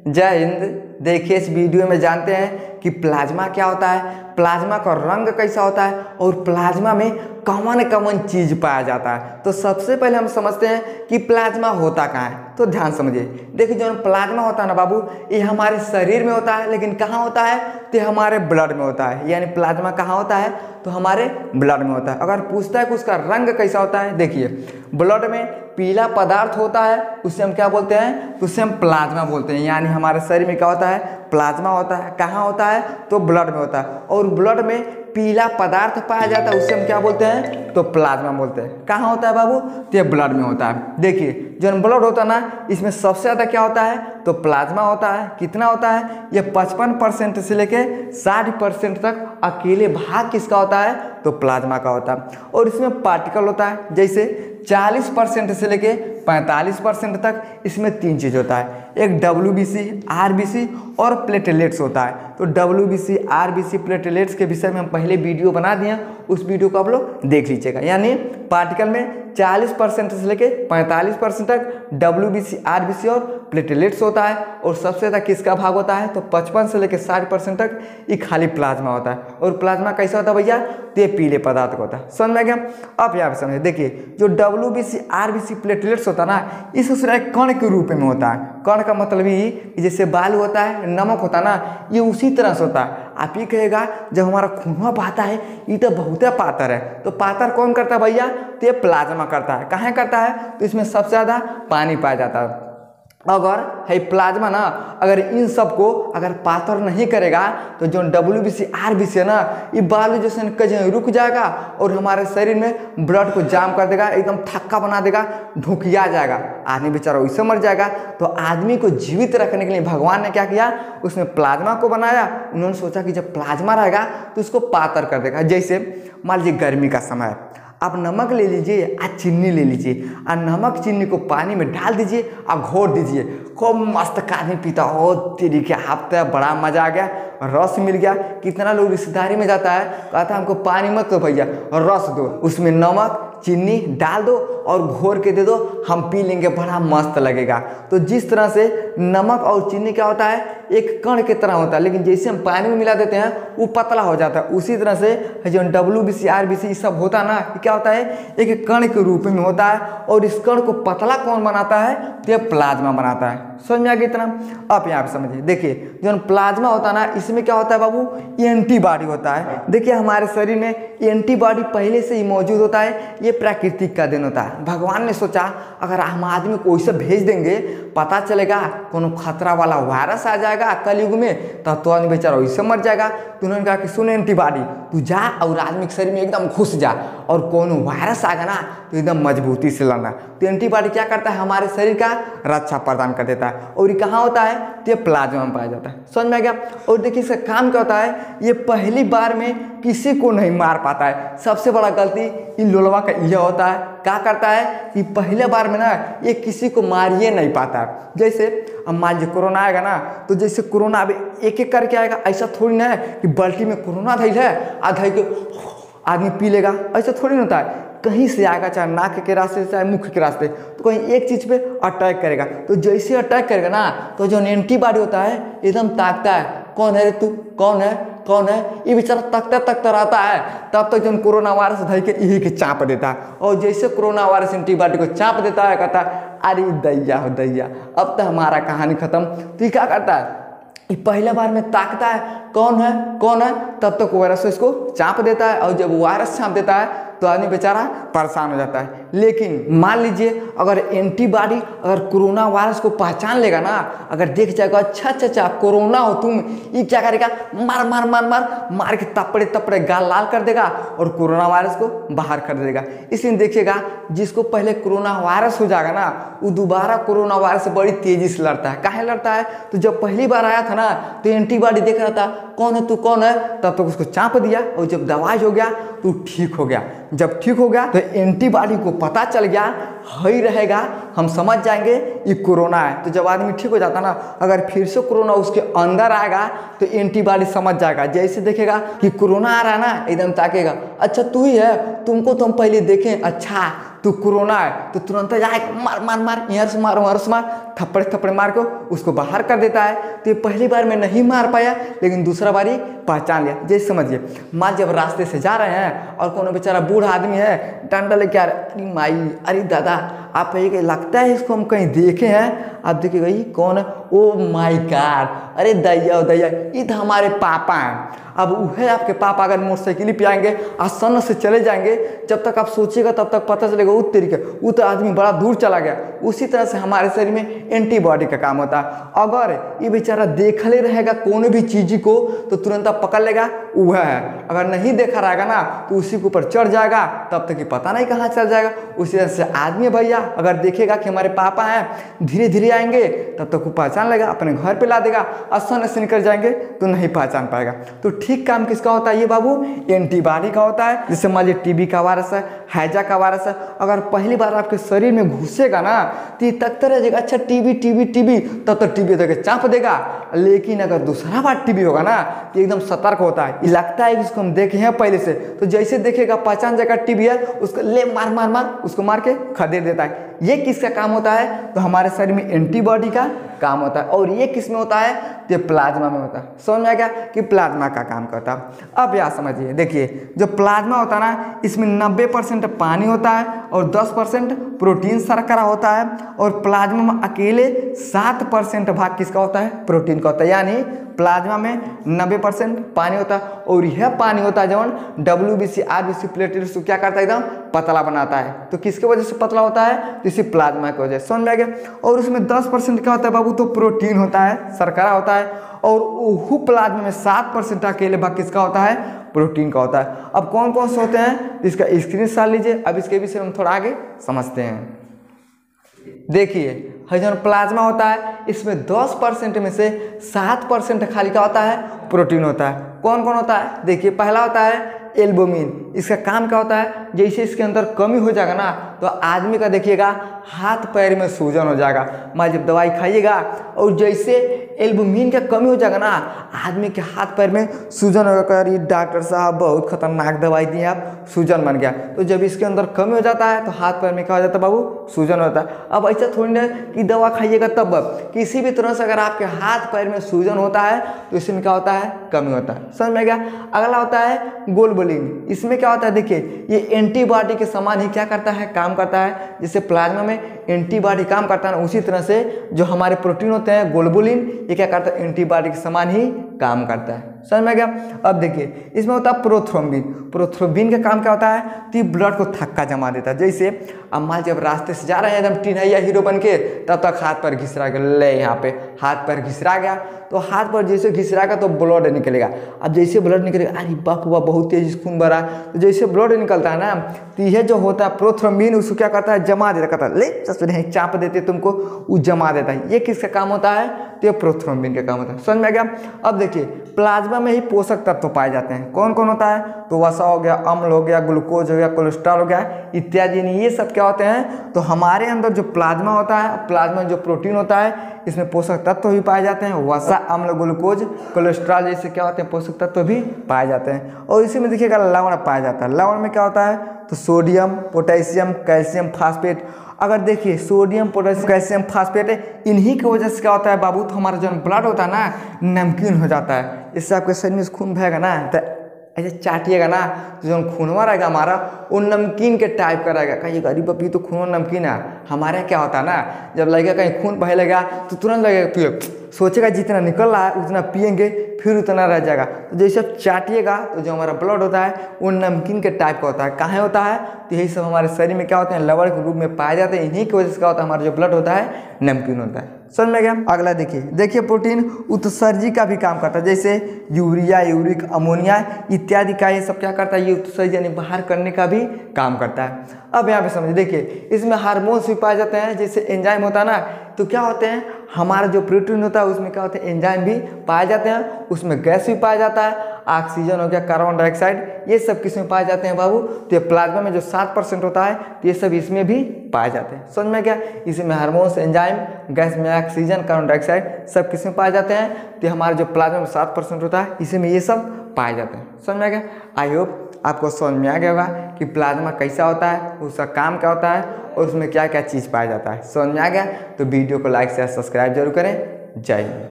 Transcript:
जय हिंद। देखिए इस वीडियो में जानते हैं कि प्लाज्मा क्या होता है, प्लाज्मा का रंग कैसा होता है और प्लाज्मा में कौन कौन चीज पाया जाता है। तो सबसे पहले हम समझते हैं कि प्लाज्मा होता कहाँ है। तो ध्यान समझिए, देखिए जो प्लाज्मा होता है ना बाबू, ये हमारे शरीर में होता है, लेकिन कहाँ होता है तो हमारे ब्लड में होता है। यानी प्लाज्मा कहाँ होता है तो हमारे ब्लड में होता है। अगर पूछता है कि उसका रंग कैसा होता है, देखिए ब्लड में पीला पदार्थ होता है, उससे हम क्या बोलते हैं, उससे हम प्लाज्मा बोलते हैं। यानी हमारे शरीर में क्या होता है, प्लाज्मा होता है। कहाँ होता है तो ब्लड में होता है। और ब्लड में पीला पदार्थ पाया जाता है, उससे हम क्या बोलते हैं तो प्लाज्मा बोलते हैं। कहाँ होता है बाबू तो ये ब्लड में होता है। देखिए जो ब्लड होता है ना, इसमें सबसे ज़्यादा क्या होता है तो प्लाज्मा होता है। कितना होता है, ये 55% से लेके 60% तक अकेले भाग किसका होता है तो प्लाज्मा का होता है। और इसमें पार्टिकल होता है, जैसे 40% से लेके 45% तक इसमें 3 चीज़ होता है। एक WBC, RBC और प्लेटलेट्स होता है। तो WBC, RBC, प्लेटलेट्स के विषय में हम पहले वीडियो बना दिए हैं, उस वीडियो को आप लोग देख लीजिएगा। यानी पार्टिकल में 40% से लेके 45% तक WBC, RBC और प्लेटलेट्स होता है। और सबसे ज़्यादा किसका भाग होता है तो 55 से लेके 60% तक ये खाली प्लाज्मा होता है। और प्लाज्मा कैसा होता है भैया तो ये पीले पदार्थ का होता है। समझ में गया। अब यहाँ पे समझिए, देखिए जो WBC, RBC, प्लेटलेट्स होता है ना, इस कण के रूप में होता है। कण का मतलब ही जैसे बालू होता है, नमक होता है ना, ये उसी तरह से होता है। आप ये कहेगा जब हमारा खून बहता है ये तो बहुत पातर है, तो पातर कौन करता है भैया तो ये प्लाज्मा करता है। कहाँ करता है तो इसमें सबसे ज़्यादा पानी पाया जाता है। अगर है प्लाज्मा ना, अगर इन सब को अगर पातर नहीं करेगा तो जो WBC, RBC है ना, ये बालू जैसे कहीं रुक जाएगा और हमारे शरीर में ब्लड को जाम कर देगा, एकदम थक्का बना देगा, ढुकिया जाएगा, आदमी बेचारा वैसे मर जाएगा। तो आदमी को जीवित रखने के लिए भगवान ने क्या किया, उसमें प्लाज्मा को बनाया। उन्होंने सोचा कि जब प्लाज्मा रहेगा तो उसको पातर कर देगा। जैसे मान लीजिए गर्मी का समय, आप नमक ले लीजिए और चीनी ले लीजिए, और नमक चीनी को पानी में डाल दीजिए और घोट दीजिए। खूब मस्त आदमी पीता हो, तेरी क्या हफ्ता बड़ा मजा आ गया, रस मिल गया। कितना लोग रिश्तेदारी में जाता है, कहता है हमको पानी मत दो भैया, रस दो, उसमें नमक चीनी डाल दो और घोर के दे दो, हम पी लेंगे, बड़ा मस्त लगेगा। तो जिस तरह से नमक और चीनी क्या होता है एक कण की तरह होता है, लेकिन जैसे हम पानी में मिला देते हैं वो पतला हो जाता है। उसी तरह से जो WBC, RBC सब होता है ना, क्या होता है एक कण के रूप में होता है। और इस कण को पतला कौन बनाता है तो ये प्लाज्मा बनाता है। समझ में आ गया इतना। अब यहाँ पे समझिए, देखिए जो प्लाज्मा होता है ना, इसमें क्या होता है बाबू एंटीबॉडी होता है। देखिए हमारे शरीर में एंटीबॉडी पहले से ही मौजूद होता है। ये प्राकृतिक का देन होता है। भगवान ने सोचा अगर हम आदमी को वैसे भेज देंगे, पता चलेगा कोनो खतरा वाला वायरस आ जाएगा कलयुग में, तब तो आदमी बेचारा वैसे मर जाएगा। तो उन्होंने कहा कि सुन एंटीबॉडी, तू जा और आदमी के शरीर में एकदम घुस जा, और कोनो वायरस आ गया ना तो एकदम मजबूती से लड़ना। तो एंटीबॉडी क्या करता है, हमारे शरीर का रक्षा प्रदान कर देता है। और ये कहाँ होता है तो ये प्लाज्मा में पाया जाता है। समझ में आ गया। और देखिए इसका काम क्या होता है, ये पहली बार में किसी को नहीं मार पाता है। सबसे बड़ा गलती इन लोलवा का यह होता है, क्या करता है कि पहले बार में ना ये किसी को मारिए नहीं पाता है। जैसे अब मान लीजिए कोरोना आएगा ना, तो जैसे कोरोना अब एक एक करके आएगा, ऐसा थोड़ी ना है कि बाल्टी में कोरोना धैल है आधा के आदमी पी लेगा, ऐसा थोड़ी ना होता है। कहीं से आएगा, चाहे नाक के रास्ते से चाहे मुख के रास्ते, तो कहीं एक चीज़ पे अटैक करेगा। तो जैसे अटैक करेगा ना, तो जो एंटीबॉडी होता है एकदम ताकता है, कौन है रे तू, कौन है कौन है, ये बेचारा तकता रहता है। तब तक जो कोरोना वायरस धर के यही के चाप देता है। और जैसे कोरोना वायरस एंटीबॉडी को चाप देता है, कहता है अरे दैया हो दैया, अब तो हमारा कहानी खत्म। तो ये क्या करता है, ये पहला बार में ताकता है कौन है कौन है, तब तक वायरस इसको चाप देता है। और जब वायरस चाप देता है तो आदमी बेचारा परेशान हो जाता है। लेकिन मान लीजिए अगर एंटीबॉडी अगर कोरोना वायरस को पहचान लेगा ना, अगर देख जाएगा अच्छा कोरोना हो तुम, ये क्या करेगा, मार मार मार मार मार के तपड़े गाल लाल कर देगा और कोरोना वायरस को बाहर कर देगा। इसलिए देखिएगा जिसको पहले कोरोना वायरस हो जाएगा ना, वो दोबारा कोरोना वायरस से बड़ी तेजी से लड़ता है। काहे लड़ता है, तो जब पहली बार आया था ना तो एंटीबॉडी देख रहा था कौन है तू कौन है, तब तक उसको चाप दिया, और जब दवाई हो गया तो ठीक हो गया। जब ठीक हो गया तो एंटीबॉडी को पता चल गया ही रहेगा, हम समझ जाएंगे ये कोरोना है। तो जब आदमी ठीक हो जाता ना, अगर फिर से कोरोना उसके अंदर आएगा तो एंटीबॉडी समझ जाएगा। जैसे देखेगा कि कोरोना आ रहा है ना, एकदम ताकेगा, अच्छा तू ही है, तुमको तो हम पहले देखें, अच्छा तू कोरोना है, तो तुरंत जाए मार मार मार, यहाँ से मार वहाँ से मार, थप्पड़ थप्पड़ मार को उसको बाहर कर देता है। तो ये पहली बार में नहीं मार पाया, लेकिन दूसरा बारी पहचान लिया। जैसे समझिए, मान जब रास्ते से जा रहे हैं और कोनो बेचारा बूढ़ा आदमी है, डंडा लेके आ रहा है, अरे माई, अरे दादा, आप कहिएगा लगता है इसको हम कहीं देखे हैं। आप देखिएगा ये कौन है, ओ माई गॉड, अरे दैया दैया, ये तो हमारे पापा हैं। अब वह आपके पापा अगर मोटरसाइकिल पे आएंगे, आसान से चले जाएंगे, जब तक आप सोचिएगा तब तक पता चलेगा उस तरीके वो तो आदमी बड़ा दूर चला गया। उसी तरह से हमारे शरीर में एंटीबॉडी का काम होता है। अगर ये बेचारा देखले रहेगा कोनो भी चीज़ को तो तुरंत आप पकड़ लेगा वह है, अगर नहीं देखा रहेगा ना तो उसी के ऊपर चढ़ जाएगा, तब तक कि पता नहीं कहाँ चल जाएगा। उसी तरह से आदमी भैया अगर देखेगा कि हमारे पापा हैं, धीरे धीरे आएंगे, तब तक वो पहचान लेगा, अपने घर पे ला देगा। आसान से निकल जाएंगे तो नहीं पहचान पाएगा। तो ठीक काम किसका होता है ये बाबू, एंटीबॉडी का होता है। जैसे मान लीजिए टीबी का वायरस है, हैजा का वायरस है, अगर पहली बार आपके शरीर में घुसेगा ना तो ये तकता रहेगा अच्छा टीबी टीबी टीबी, तब तक टीबी देकर चाँप देगा। लेकिन अगर दूसरा बार टीबी होगा ना तो एकदम सतर्क होता है, ये लगता है कि इसको हम देखे हैं पहले से, तो जैसे देखेगा पहचान जाएगा टीबी है, उसको ले मार मार मार, उसको मार के खदेड़ देता है। ये किसका काम होता है, तो हमारे शरीर में एंटीबॉडी का काम होता है। और ये किस में होता है, तो ये प्लाज्मा में होता है। समझ में आ गया कि प्लाज्मा का काम करता है। अब यहाँ समझिए, देखिए जो प्लाज्मा होता है ना, इसमें 90% पानी होता है और 10% प्रोटीन शर्करा होता है। और प्लाज्मा में अकेले 7% भाग किसका होता है, प्रोटीन का होता है। यानी प्लाज्मा में 90% पानी होता है और यह पानी होता है जवन WBC RBC प्लेटलेट्स को क्या करता है, एकदम पतला बनाता है। तो किसके वजह से पतला होता है, तो इसी प्लाज्मा की वजह से। समझ में आ गया। और उसमें 10% क्या होता है बाबू, तो प्रोटीन होता है, शर्करा होता है। और वह प्लाज्मा में 7% अकेले भाग किसका होता है, प्रोटीन का होता है। अब कौन कौन से होते हैं इसका स्क्रीनशॉट लीजिए। अब इसके विषय में हम थोड़ा आगे समझते हैं। देखिए जो प्लाज्मा होता है इसमें 10% में से 7% खाली का होता है, प्रोटीन होता है। कौन कौन होता है, देखिए पहला होता है एल्बुमिन। इसका काम क्या होता है, जैसे इसके अंदर कमी हो जाएगा ना तो आदमी का देखिएगा हाथ पैर में सूजन हो जाएगा। मान जब दवाई खाइएगा और जैसे एल्बुमिन का कमी हो जाएगा ना, आदमी के हाथ पैर में सूजन होगा। अरे डॉक्टर साहब बहुत खतरनाक दवाई दी आप, सूजन बन गया। तो जब इसके अंदर कमी हो जाता है तो हाथ पैर में क्या हो जाता है बाबू, सूजन होता है। अब ऐसा थोड़ी ना कि दवा खाइएगा तब, किसी भी तरह से अगर आपके हाथ पैर में सूजन होता है तो इसमें क्या होता है, कमी होता है। समझ में गया। अगला होता है ग्लोबुलिन। इसमें क्या होता है, देखिए ये एंटीबॉडी के समान ही क्या करता है, काम करता है। जैसे प्लाज्मा में एंटीबॉडी काम करता है ना, उसी तरह से जो हमारे प्रोटीन होते हैं ग्लोबुलिन, ये क्या करता है, एंटीबॉडी के समान ही काम करता है। समझ में गया। अब देखिए इसमें होता है प्रोथ्रोम्बिन। प्रोथ्रोम्बिन का काम क्या होता है, तो ये ब्लड को थक्का जमा देता है। जैसे अब मान जब रास्ते से जा रहे हैं एकदम टिनैया हीरो बन के, तब तक हाथ पर घिसरा गया, ले यहाँ पे हाथ पर घिसरा गया, तो हाथ पर जैसे घिसरागा तो ब्लड निकलेगा। अब जैसे ब्लड निकलेगा, अरे बाप हुआ बहुत तेज खून भरा, तो जैसे ब्लड निकलता है ना, तो यह जो होता है प्रोथ्रोम्बिन, उसको क्या करता है, जमा देता, कहता है ले नहीं चाप देते तुमको, वो जमा देता है। ये किसका काम होता है, तो ये प्रोथ्रोम्बिन का काम होता है। समझ में आ गया। अब देखिए प्लाज्मा में ही पोषक तत्व पाए जाते हैं। कौन कौन होता है, तो वसा हो गया, अम्ल हो गया, ग्लूकोज हो गया, कोलेस्ट्रॉल हो गया इत्यादि। ये सब क्या होते हैं, तो हमारे अंदर जो प्लाज्मा होता है, प्लाज्मा में जो प्रोटीन होता है, इसमें पोषक तत्व भी पाए जाते हैं। वसा, अम्ल, ग्लूकोज, कोलेस्ट्रॉल जैसे क्या होते हैं, पोषक तत्व भी पाए जाते हैं। और इसी में देखिएगा लवण पाया जाता है। लवण में क्या होता है, तो सोडियम, पोटेशियम, कैल्शियम, फास्फेट। अगर देखिए सोडियम, पोटेशियम, कैल्शियम, फास्फेट, इन्हीं की वजह से क्या होता है बाबू, तो हमारा जो ब्लड होता है ना, नमकीन हो जाता है। इससे आपके शरीर में खून बहेगा ना, तो ऐसे चाटिएगा ना, तो जो खूनवा रहेगा हमारा वो नमकीन के टाइप का रहेगा। कहीं गरीब पपी तो खून नमकीन है। हमारे क्या होता है ना, जब लगेगा कहीं खून बहे लगेगा तो तुरंत लगेगा पिए, सोचेगा जितना निकल रहा है उतना पियेंगे, फिर उतना रह जाएगा। तो जैसे आप चाटिएगा तो जो हमारा ब्लड होता है वो नमकीन के टाइप का होता है। कहाँ होता है, तो यही सब हमारे शरीर में क्या होते हैं, लवण के रूप में पाए जाते हैं। इन्हीं की वजह से क्या होता है, हमारा जो ब्लड होता है नमकीन होता है। समझ में गया। अगला देखिए प्रोटीन उत्सर्जी का भी काम करता है। जैसे यूरिया, यूरिक, अमोनिया इत्यादि का ये सब क्या करता है, ये उत्सर्जन यानी बाहर करने का भी काम करता है। अब यहाँ पे समझिए, देखिए इसमें हार्मोन्स भी पाए जाते हैं। जैसे एंजाइम होता है ना, तो क्या होते हैं, हमारा जो प्रोटीन होता है उसमें क्या होता है, एंजाइम भी पाए जाते हैं। उसमें गैस भी पाया जाता है। ऑक्सीजन हो गया, कार्बन डाइऑक्साइड, ये सब किस में पाए जाते हैं बाबू? तो ये प्लाज्मा में जो 7% होता है तो ये सब इसमें भी पाए जाते हैं। समझ में क्या? इसमें हार्मोन्स, एंजाइम, गैस में ऑक्सीजन, कार्बन डाइऑक्साइड सब किस में पाए जाते हैं? तो हमारे जो प्लाज्मा में 7% होता है इसमें ये सब पाए जाते हैं। समझ में गया? आई होप आपको समझ में आ गया होगा कि प्लाज्मा कैसा होता है, उसका काम क्या होता है और उसमें क्या क्या चीज़ पाया जाता है। समझ में आ गया? तो वीडियो को लाइक शेयर सब्सक्राइब जरूर करें। जय हिंद।